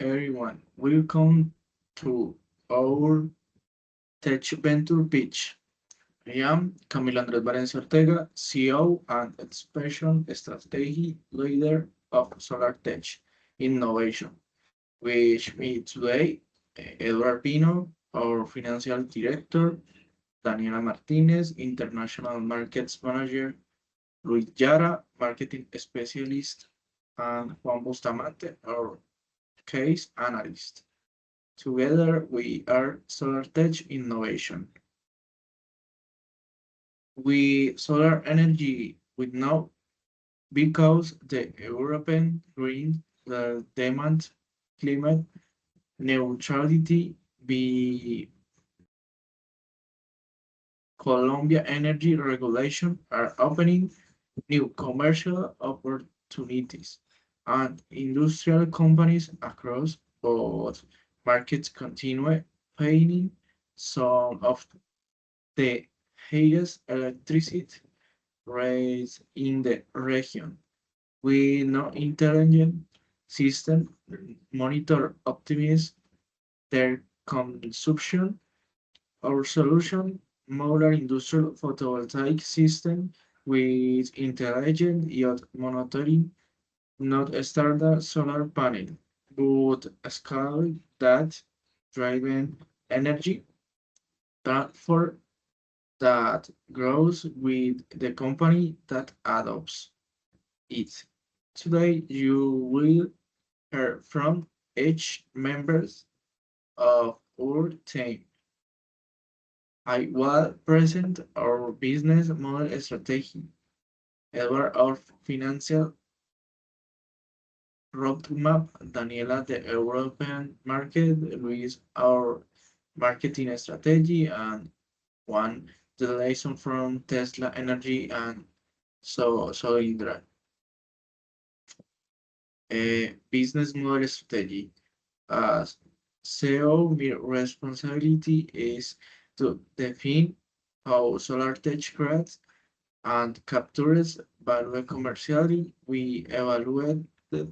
everyone. Welcome to our Tech Venture Pitch. I am Camilo Andrés Valencia Ortega, CEO and Expansion Strategy Leader of Solar Tech Innovation. With me today, Eduard Pino, our Financial Director, Daniela Martinez, International Markets Manager, Luis Yara, Marketing Specialist, and Juan Bustamante, our Case Analyst. Together we are SolarTech Innovation. We solar energy with now because the European Green the demand climate neutrality be Colombia energy regulation are opening new commercial opportunities and industrial companies across both markets continue paying some of the highest electricity rates in the region. We know intelligent system monitor optimize their consumption. Our solution modular industrial photovoltaic system with intelligent yacht monitoring, not a standard solar panel, but a scale that driven energy transfer that grows with the company that adopts it. Today, you will hear from each members of our team. I will present our business model strategy, Edward our financial roadmap, Daniela the European market, Luis our marketing strategy, and one the lesson from Tesla Energy and Soindra. A business model strategy. As CEO, my responsibility is to define how solar tech creates and captures value commercially. We evaluate the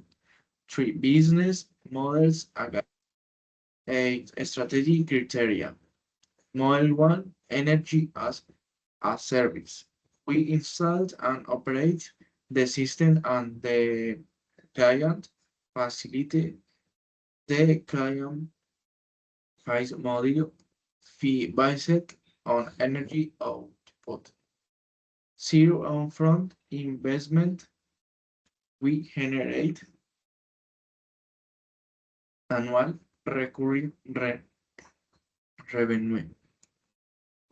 three business models against a strategy criteria. Model one, energy as a service. We install and operate the system and the client facilitate the client price model fee based on energy output. Zero upfront investment. We generate annual recurring revenue.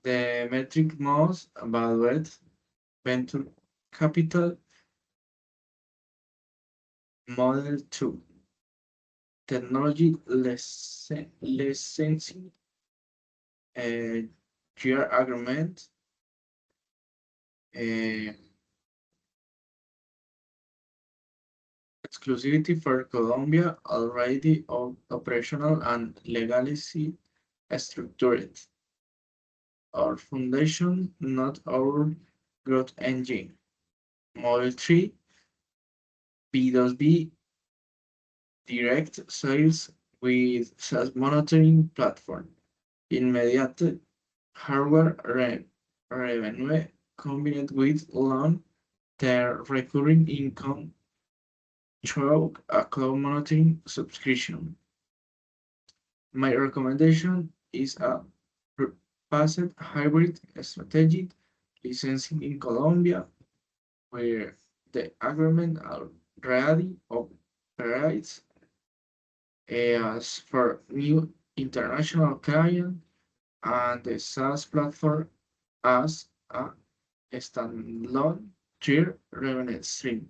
The metric most valued venture capital. Model 2, technology licensing, year agreement, uh, exclusivity for Colombia, already operational and legally structured. Our foundation, not our growth engine. Model 3, B2B, direct sales with sales monitoring platform. Immediate hardware revenue combined with long-term recurring income through a cloud monitoring subscription. My recommendation is a passive hybrid strategy licensing in Colombia, where the agreement already operates as for new international client and the SaaS platform as a standalone tier revenue stream.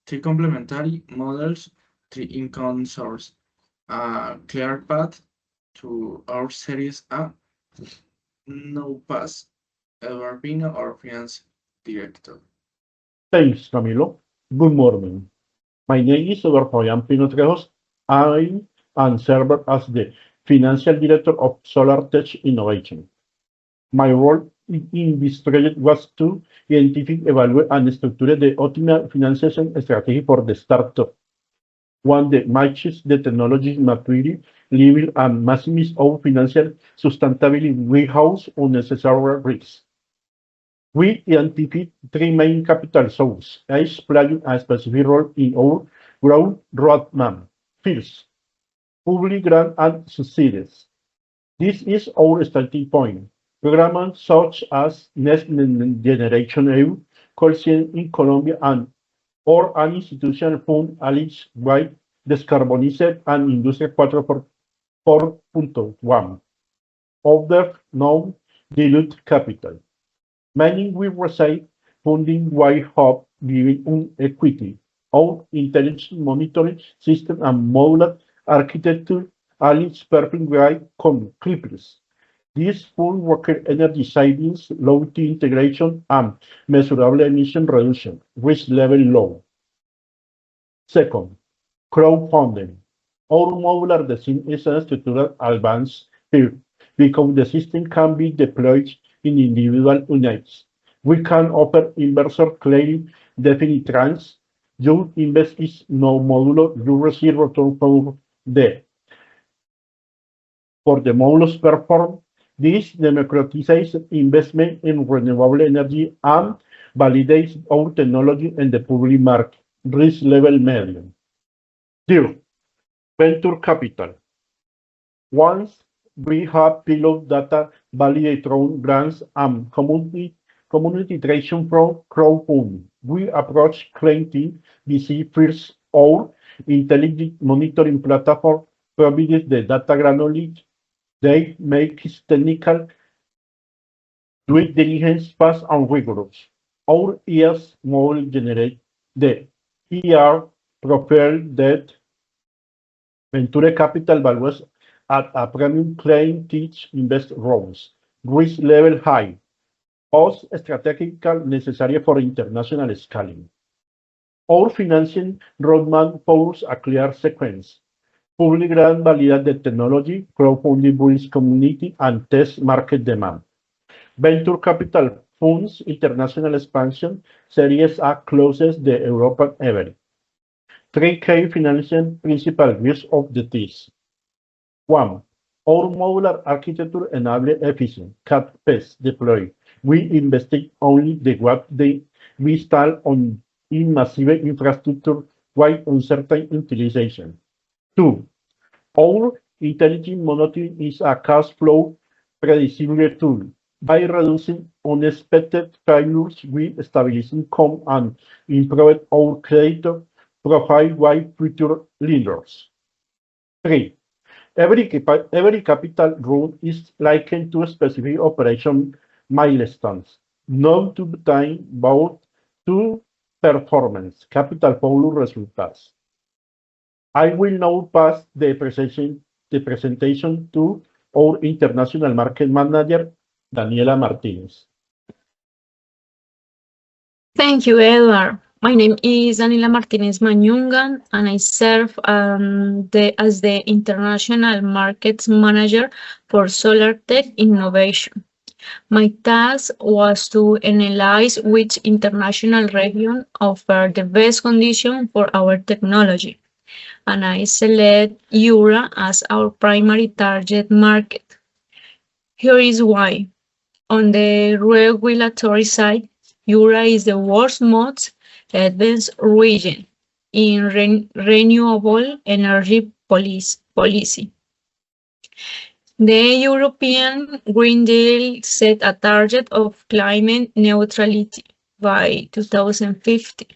Three complementary models, three income source, a clear path to our Series A, no pass, Edward Pino, our finance director. Thanks, Camilo. Good morning. My name is Fabián Pino Trejos. I am served as the Financial Director of Solar Tech Innovation. My role in this project was to identify, evaluate, and structure the optimal financiation strategy for the startup. one that matches the technology maturity level and maximizes our financial sustainability without unnecessary risks. We identify three main capital sources, each playing a specific role in our growth roadmap. First, public grant and subsidies. This is our starting point. Programs such as Next Generation EU, Colcien in Colombia, and or an institutional fund alleged by Descarbonized and Industria 4.1, other known dilute capital. Many will receive funding while hope giving equity. Our intelligent monitoring system and modular architecture allows perfect guide clippers. These funds require energy savings, low T integration, and measurable emission reduction, risk level low. Second, crowdfunding. Our modular design is a structural advance here because the system can be deployed in individual units. We can offer investor claim definite trans. You invest is no modulo, you receive return for the modulus perform. This democratizes investment in renewable energy and validates our technology in the public market, risk level medium. Third, venture capital. Once we have pilot data, validate own grants, and community traction from crowdfunding, we approach clienting VC first or intelligent monitoring platform provides the data granularity. They make its technical due diligence fast and rigorous. Our ES model generate the ER profile that venture capital values at a premium claim teach invest roles, risk level high, cost strategical necessary for international scaling. Our financing roadmap follows a clear sequence. Public grant validate the technology, crowdfunding builds community, and test market demand. Venture capital funds international expansion, Series A closes the European average. 3K financing principal use of the TIS. 1. Our modular architecture enable efficient CAD-PES deploy. We invested only the what we install on in massive infrastructure while uncertain utilization. 2. Our intelligent monitoring is a cash flow predictable tool. By reducing unexpected failures, we stabilize income and improve our credit profile while future lenders. 3. Every capital rule is likened to a specific operation milestones, not to time both to performance, capital follow results. I will now pass the presentation to our international market manager, Daniela Martinez. Thank you, Edward. My name is Daniela Martinez Mañungan, and I serve as the International Markets Manager for SolarTech Innovation. My task was to analyze which international region offer the best condition for our technology, and I select Europe as our primary target market. Here is why. On the regulatory side, Europe is the world's most advanced region in renewable energy policy. The European Green Deal set a target of climate neutrality by 2050.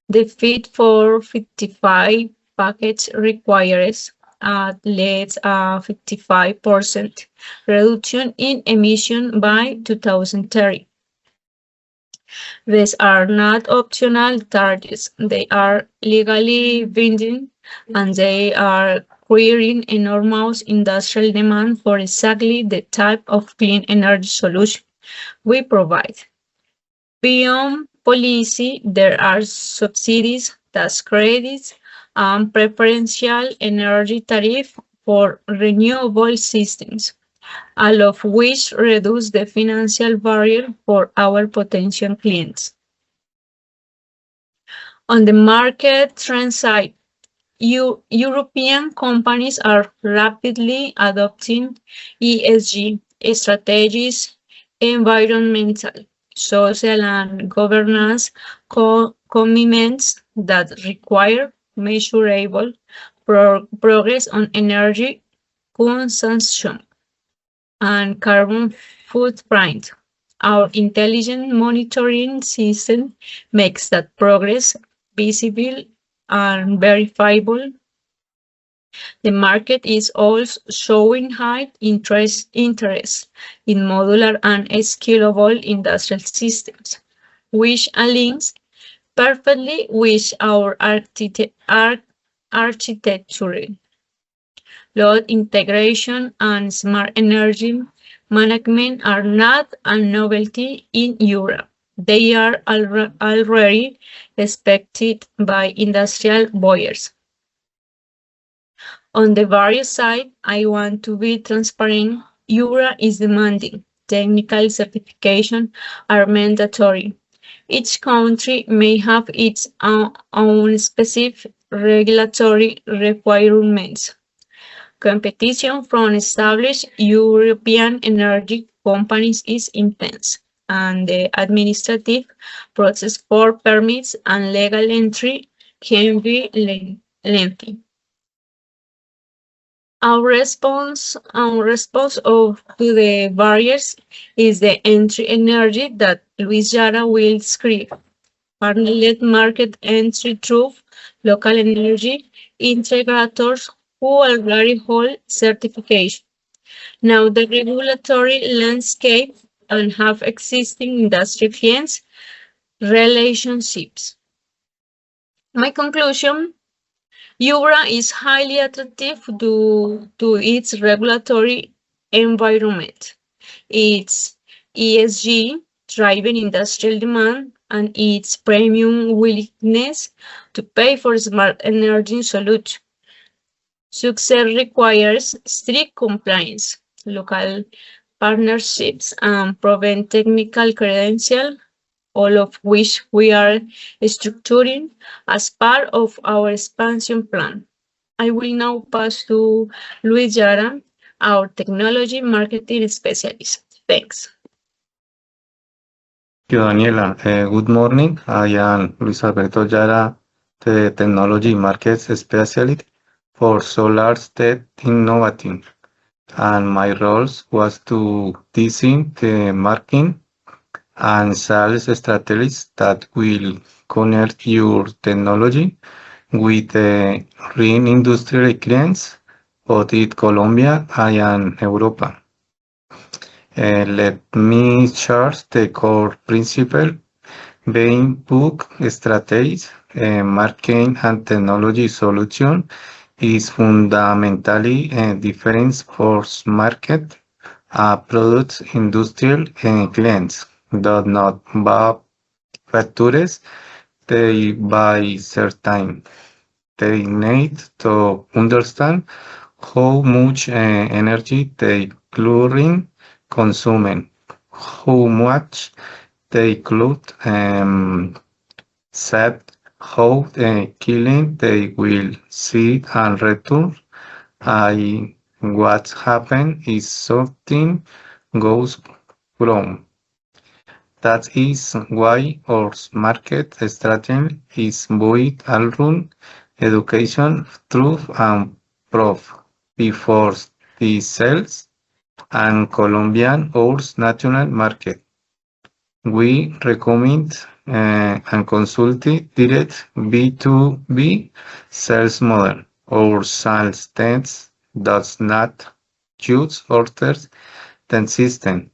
The Fit for 55 package requires at least a 55% reduction in emission by 2030. These are not optional targets. They are legally binding, and they are creating enormous industrial demand for exactly the type of clean energy solution we provide. Beyond policy, there are subsidies, tax credits, and preferential energy tariff for renewable systems, all of which reduce the financial barrier for our potential clients. On the market trend side, European companies are rapidly adopting ESG strategies, environmental, social, and governance commitments that require measurable progress on energy consumption and carbon footprint. Our intelligent monitoring system makes that progress visible and verifiable. The market is also showing high interest in modular and scalable industrial systems, which aligns perfectly with our architecture. Load integration and smart energy management are not a novelty in Europe. They are already expected by industrial buyers. On the various side, I want to be transparent. Europe is demanding. Technical certification are mandatory. Each country may have its own specific regulatory requirements. Competition from established European energy companies is intense, and the administrative process for permits and legal entry can be lengthy. Our response to the barriers is the entry energy that Luis Jara will describe. Partner-led market entry through local energy integrators who already hold certification. Now the regulatory landscape and have existing industry clients relationships. My conclusion, Europe is highly attractive to its regulatory environment, its ESG driving industrial demand, and its premium willingness to pay for smart energy solutions. Success requires strict compliance, local partnerships, and proven technical credentials, all of which we are structuring as part of our expansion plan. I will now pass to Luis Jara, our technology marketing specialist. Thanks. Thank you, Daniela. Good morning. I am Luis Alberto Jara, the Technology Markets Specialist for SolarTech Innovating, and my role was to design the marketing and sales strategies that will connect your technology with the real industrial clients, both in Colombia and Europa. Let me share the core principle being book strategies, marketing and technology solution is fundamentally different for market products industrial clients do not buy factors, they buy certain. They need to understand how much energy they currently consume, how much they could set, how killing they will see and return. What happens is something goes wrong. That is why our market strategy is built around education, truth, and proof before the sales and Colombian or national market. We recommend and consult direct B2B sales model. Our sales teams does not use orders then system.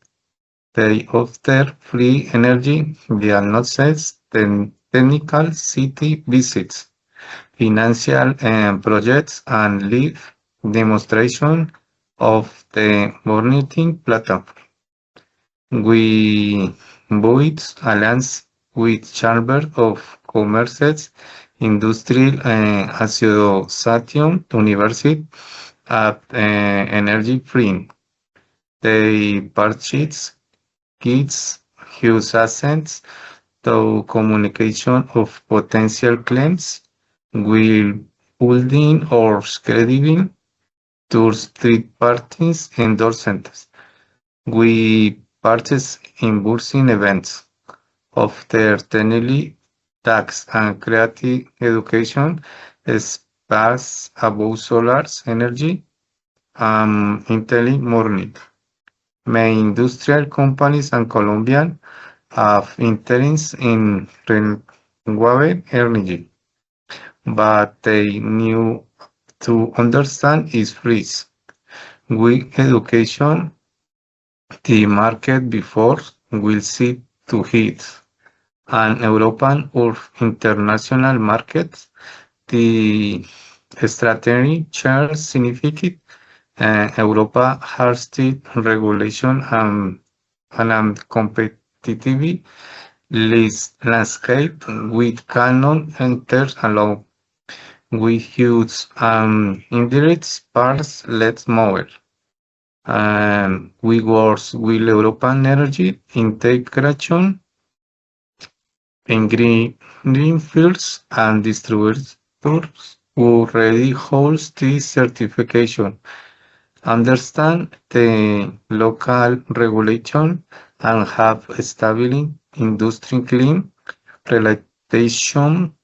They offer free energy diagnosis, technical city visits, financial projects, and live demonstration of the monitoring platform. We build alliance with Chamber of Commerce, Industrial Association, University at Energy Free. They purchase kits, use assets to communication of potential claims, will holding or crediting to third parties endorsements. We participate in bursing events of their tenely tax and creative education space about solar energy morning. Many industrial companies and Colombian have interests in renewable energy, but they need to understand its risks. With education, the market before will see to it. And European or international markets, the strategy shares significant Europa has the regulation and competitive landscape with canon enter allow with huge indirect parts let's move. We work with European energy integration in greenfields and distributors who already holds this certification, understand the local regulation and have established industry clean relation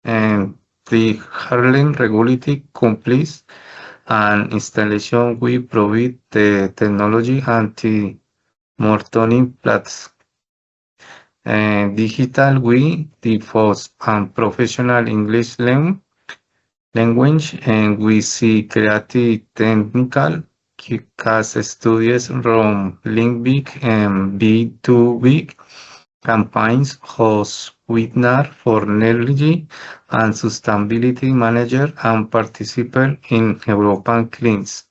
and the Harlem regulatory complies and installation we provide the technology anti-monitoring plats. Digital we the first and professional English language and we see creative technical case studies from Linkbig and B2B campaigns host webinar for energy and sustainability manager and participant in European Cleans.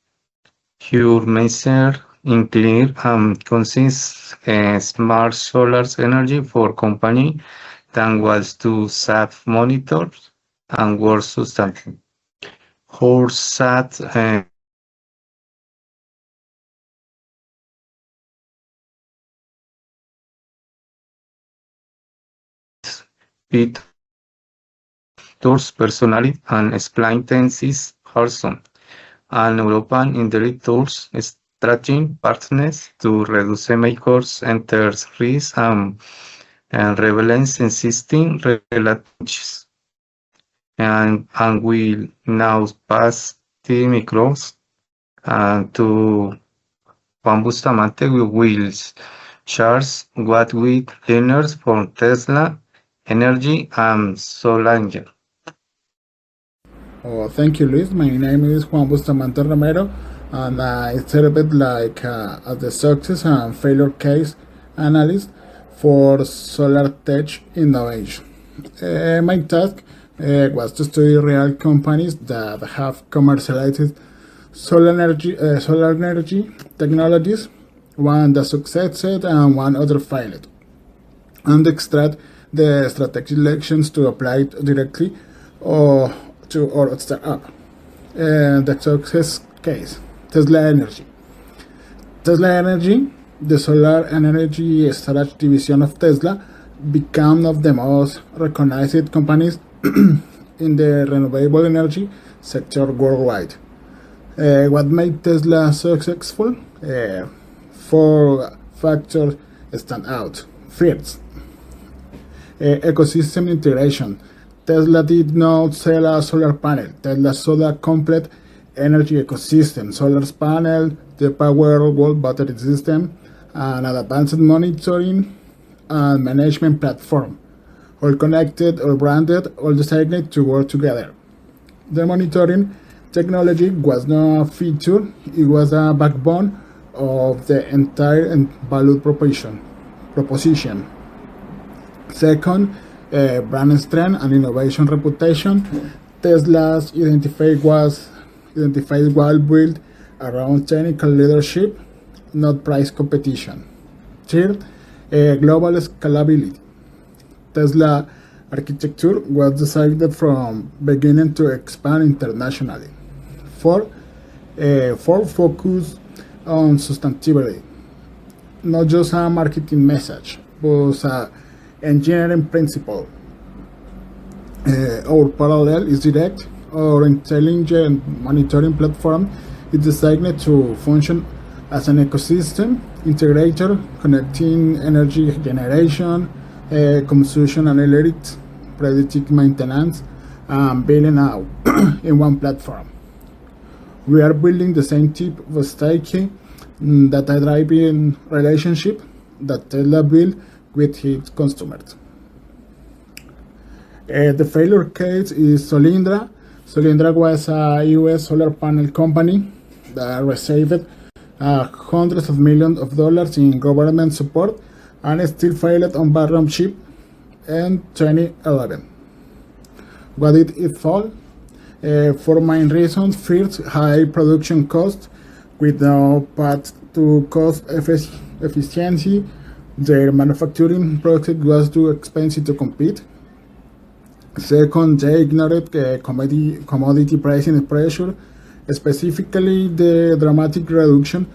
Your measure in clear and consist smart solar energy for company that was to save monitors and work sustainable. Horse sat Pete Tours personality and explain tenses Harrison and European indirect tools strategy partners to reduce makers enters risk and relevance existing relationships. And we'll now pass the micros to Juan Bustamante who will share what we learned from Tesla, Energy and Solar. Oh, thank you, Luis. My name is Juan Bustamante Romero, and I served like as the success and failure case analyst for Solar Tech Innovation. My task was to study real companies that have commercialized solar energy technologies, one that succeeded and one other failed, and extract the strategic lessons to apply it directly or to our startup. The success case, Tesla Energy. Tesla Energy, the solar energy storage division of Tesla, became one of the most recognized companies in the renewable energy sector worldwide. What made Tesla successful? 4 factors stand out. First, ecosystem integration. Tesla did not sell a solar panel. Tesla sold a complete energy ecosystem, solar panel, the Powerwall battery system, and an advanced monitoring and management platform. All connected, all branded, all designed to work together. The monitoring technology was not a feature, it was a backbone of the entire value proposition. Second, brand strength and innovation reputation. Tesla's identified well built around technical leadership, not price competition. Third, global scalability. Tesla architecture was decided from beginning to expand internationally. Fourth, focus on sustainability. Not just a marketing message, but an engineering principle. Our parallel is direct, Our intelligent monitoring platform is designed to function as an ecosystem integrator, connecting energy generation, consumption analytics, predictive maintenance, and billing out in one platform. We are building the same type of sticky data-driven relationship that Tesla built with its customers. The failure case is Solyndra. Solyndra was a US solar panel company that received hundreds of millions of dollars in government support and still failed on background chip in 2011. What did it fall? For main reasons: first, high production cost with no path to cost efficiency. Their manufacturing process was too expensive to compete. Second, they ignored commodity pricing pressure, specifically the dramatic reduction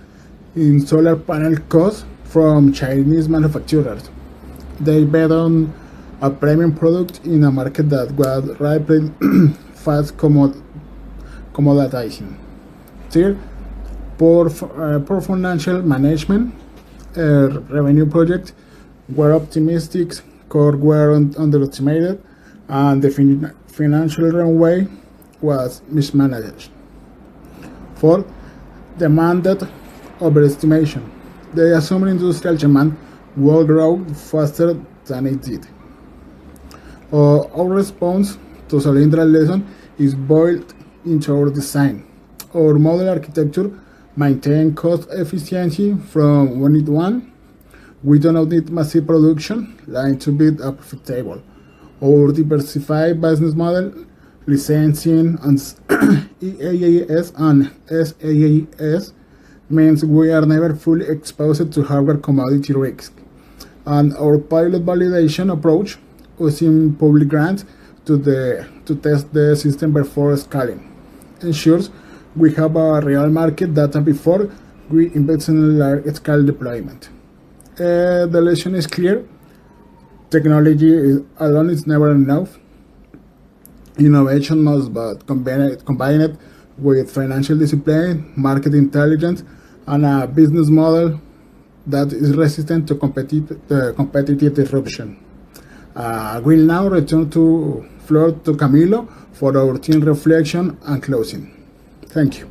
in solar panel costs from Chinese manufacturers. They bet on a premium product in a market that was rapidly fast commoditizing. Third, poor financial management. Revenue projects were optimistic, costs were underestimated, and the financial runway was mismanaged. Fourth, demand overestimation. They assumed industrial demand will grow faster than it did. Our response to Solyndra's lesson is built into our design. Our model architecture maintains cost efficiency from unit one. We do not need massive production line to be profitable. Our diversified business model, licensing and EaaS and SaaS, means we are never fully exposed to hardware commodity risk. And our pilot validation approach, using public grants to test the system before scaling, ensures we have a real market data before we invest in large-scale deployment. The lesson is clear. Technology alone is never enough. Innovation must be combined with financial discipline, market intelligence, and a business model that is resistant to competitive disruption. We'll now return to floor to Camilo for our team reflection and closing. Thank you.